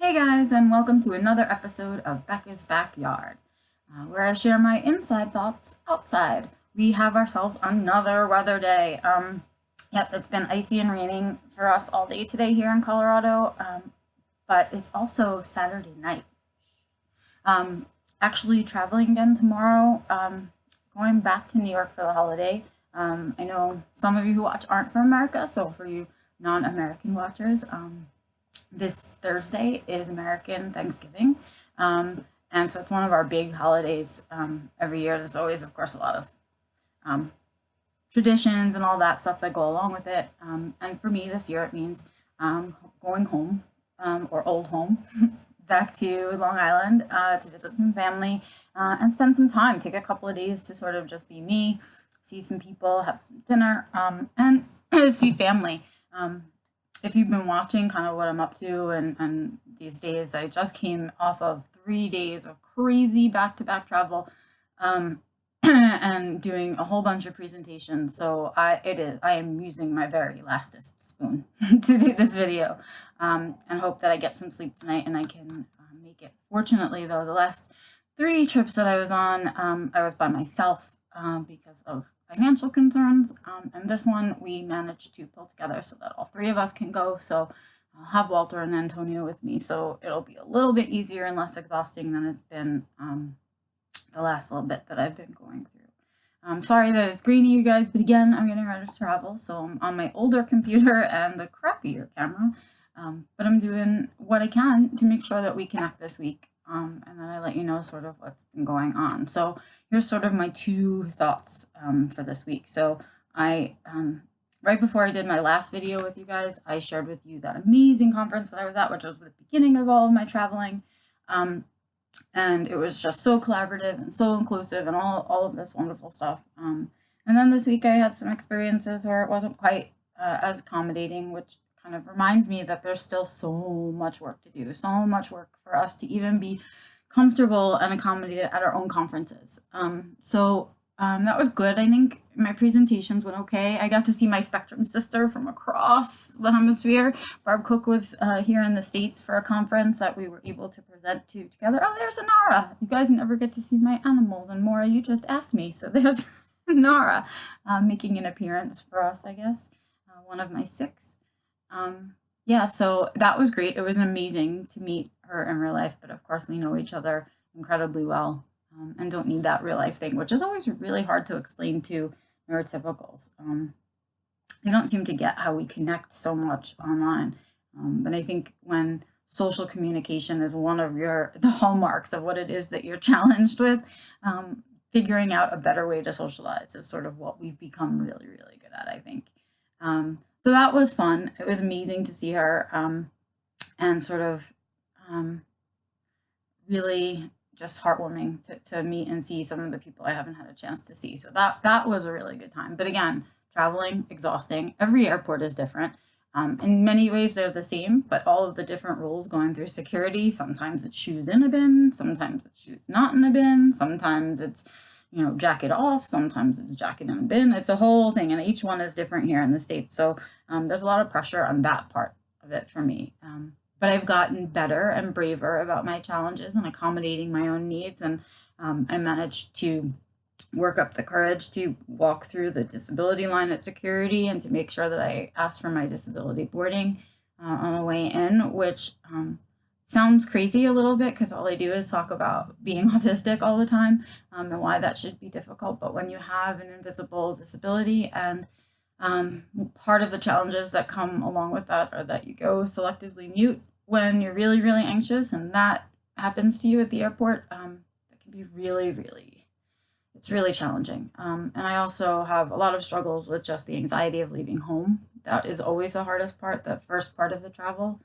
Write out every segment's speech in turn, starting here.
Hey guys, and welcome to another episode of Becca's Backyard, where I share my inside thoughts outside. We have ourselves another weather day. Yep, it's been icy and raining for us all day today here in Colorado, but it's also Saturday night. Actually traveling again tomorrow, going back to New York for the holiday. I know some of you who watch aren't from America, so for you non-American watchers, this Thursday is American Thanksgiving. And so it's one of our big holidays every year. There's always, of course, a lot of traditions and all that stuff that go along with it. And for me this year, it means going home or old home back to Long Island to visit some family and spend some time, take a couple of days to sort of just be me, see some people, have some dinner, and see family. If you've been watching kind of what I'm up to and these days, I just came off of 3 days of crazy back-to-back travel and doing a whole bunch of presentations. So I am using my very lastest spoon to do this video and hope that I get some sleep tonight and I can make it. Fortunately, though, the last 3 trips that I was on, I was by myself because of financial concerns, and this one we managed to pull together so that all 3 of us can go. So I'll have Walter and Antonio with me, so it'll be a little bit easier and less exhausting than it's been the last little bit that I've been going through. I'm sorry that it's grainy, you guys, but again, I'm getting ready to travel, so I'm on my older computer and the crappier camera, but I'm doing what I can to make sure that we connect this week, and then I let you know sort of what's been going on. So here's sort of my 2 thoughts for this week. So I, right before I did my last video with you guys, I shared with you that amazing conference that I was at, which was the beginning of all of my traveling. And it was just so collaborative and so inclusive and all of this wonderful stuff. And then this week I had some experiences where it wasn't quite as accommodating, which kind of reminds me that there's still so much work to do, so much work for us to even be comfortable and accommodated at our own conferences. That was good. I think my presentations went okay. I got to see my Spectrum sister from across the hemisphere. Barb Cook was here in the States for a conference that we were able to present to together. Oh, there's Anara. You guys never get to see my animals, and Maura, you just asked me. So there's Nara making an appearance for us, I guess. One of my 6. Yeah, so that was great. It was amazing to meet her in real life, but of course we know each other incredibly well and don't need that real life thing, which is always really hard to explain to neurotypicals. They don't seem to get how we connect so much online. But I think when social communication is one of the hallmarks of what it is that you're challenged with, figuring out a better way to socialize is sort of what we've become really, really good at, I think. So that was fun. It was amazing to see her and sort of really just heartwarming to meet and see some of the people I haven't had a chance to see. So that was a really good time. But again, traveling, exhausting. Every airport is different. In many ways, they're the same, but all of the different rules going through security, sometimes it's shoes in a bin, sometimes it's shoes not in a bin, sometimes it's jacket off, sometimes it's jacket in a bin. It's a whole thing, and each one is different here in the States. So there's a lot of pressure on that part of it for me. But I've gotten better and braver about my challenges and accommodating my own needs, and I managed to work up the courage to walk through the disability line at security and to make sure that I asked for my disability boarding on the way in, which sounds crazy a little bit because all I do is talk about being autistic all the time and why that should be difficult. But when you have an invisible disability, and part of the challenges that come along with that are that you go selectively mute when you're really, really anxious, and that happens to you at the airport, that can be really, really, it's really challenging. And I also have a lot of struggles with just the anxiety of leaving home. That is always the hardest part, the first part of the travel.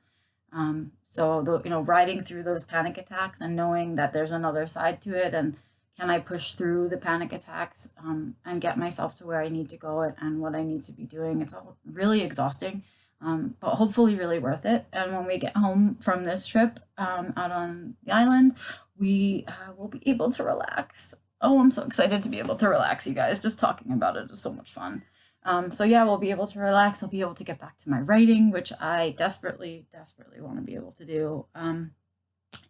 Riding through those panic attacks and knowing that there's another side to it, and can I push through the panic attacks and get myself to where I need to go and what I need to be doing. It's all really exhausting, but hopefully really worth it. And when we get home from this trip out on the island, we will be able to relax. Oh, I'm so excited to be able to relax, you guys. Just talking about it is so much fun. So yeah, we'll be able to relax. I'll be able to get back to my writing, which I desperately, desperately want to be able to do.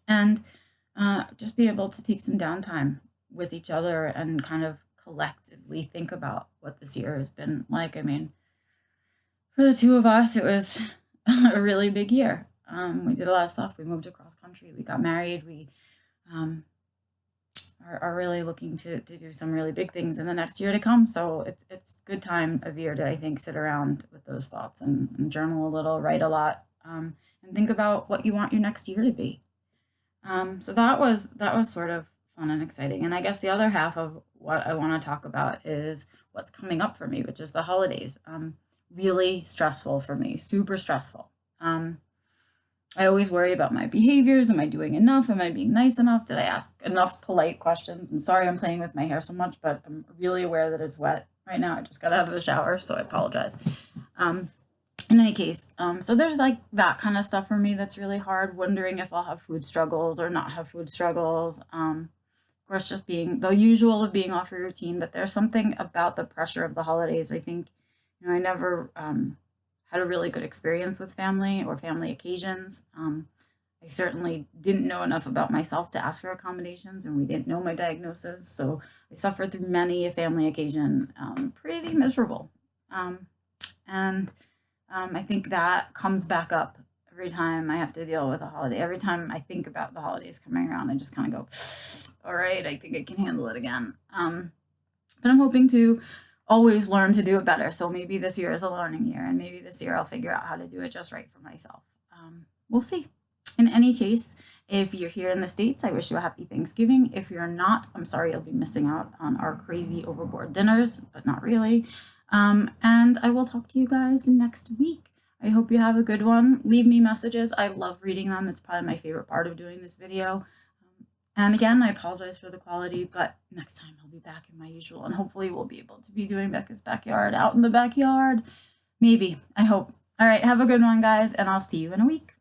And just be able to take some downtime with each other and kind of collectively think about what this year has been like. I mean, for the two of us, it was a really big year. We did a lot of stuff. We moved across country. We got married. We um, are really looking to do some really big things in the next year to come. So it's a good time of year to, I think, sit around with those thoughts and journal a little, write a lot, and think about what you want your next year to be. So that was sort of fun and exciting. And I guess the other half of what I want to talk about is what's coming up for me, which is the holidays. Really stressful for me, super stressful. I always worry about my behaviors. Am I doing enough? Am I being nice enough? Did I ask enough polite questions? And sorry I'm playing with my hair so much, but I'm really aware that it's wet right now. I just got out of the shower, so I apologize. In any case, so there's like that kind of stuff for me that's really hard, wondering if I'll have food struggles or not have food struggles. Of course, just being the usual of being off your routine, but there's something about the pressure of the holidays. I think, I never had a really good experience with family or family occasions. I certainly didn't know enough about myself to ask for accommodations, and we didn't know my diagnosis. So I suffered through many a family occasion, pretty miserable. And I think that comes back up every time I have to deal with a holiday. Every time I think about the holidays coming around, I just kind of go, all right, I think I can handle it again. But I'm hoping to always learn to do it better. So maybe this year is a learning year, and maybe this year I'll figure out how to do it just right for myself. We'll see. In any case, if you're here in the States, I wish you a happy Thanksgiving. If you're not, I'm sorry you'll be missing out on our crazy overboard dinners, but not really. And I will talk to you guys next week. I hope you have a good one. Leave me messages. I love reading them. It's probably my favorite part of doing this video. And again, I apologize for the quality, but next time I'll be back in my usual, and hopefully we'll be able to be doing Becca's backyard out in the backyard. Maybe, I hope. All right, have a good one, guys, and I'll see you in a week.